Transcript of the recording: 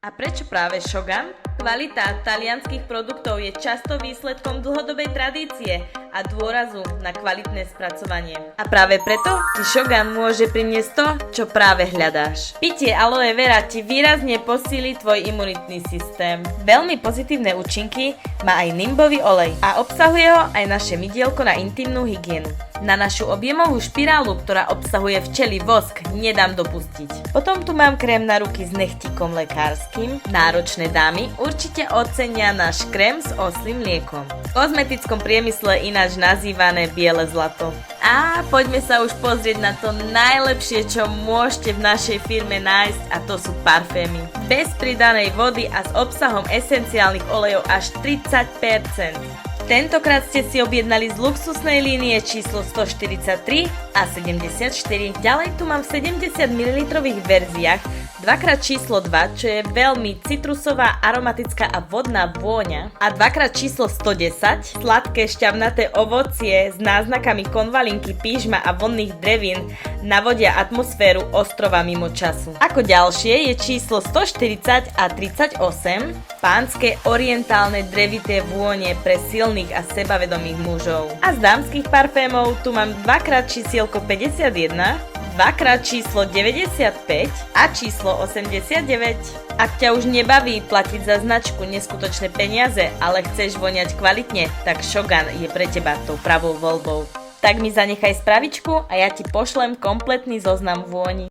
A prečo práve Shogun? Kvalita talianskych produktov je často výsledkom dlhodobej tradície a dôrazu na kvalitné spracovanie. A práve preto ti Shogun môže priniesť to, čo práve hľadáš. Pitie aloe vera ti výrazne posíli tvoj imunitný systém. Veľmi pozitívne účinky má aj nimbový olej a obsahuje ho aj naše mydielko na intimnú hygienu. Na našu objemovú špirálu, ktorá obsahuje včelí vosk, nedám dopustiť. Potom tu mám krém na ruky s nechtíkom lekárskym. Náročné dámy určite ocenia náš krém s oslím mliekom. V kozmetickom priemysle ináč nazývané biele zlato. A poďme sa už pozrieť na to najlepšie, čo môžete v našej firme nájsť, a to sú parfémy. Bez pridanej vody a s obsahom esenciálnych olejov až 30%. Tentokrát ste si objednali z luxusnej línie číslo 143 a 74. Ďalej tu mám v 70 ml verziách 2x číslo 2, čo je veľmi citrusová, aromatická a vodná vôňa, a 2x číslo 110, sladké šťavnaté ovocie s náznakami konvalinky, pížma a vonných drevín navodia atmosféru ostrova mimo času. Ako ďalšie je číslo 140 a 38, pánske orientálne drevité vône pre silných a sebavedomých mužov. A z dámskych parfémov tu mám 2x čísielko 51, 2x číslo 95 a číslo 89. Ak ťa už nebaví platiť za značku neskutočné peniaze, ale chceš voňať kvalitne, tak Shogun je pre teba tou pravou voľbou. Tak mi zanechaj spravičku a ja ti pošlem kompletný zoznam vôni.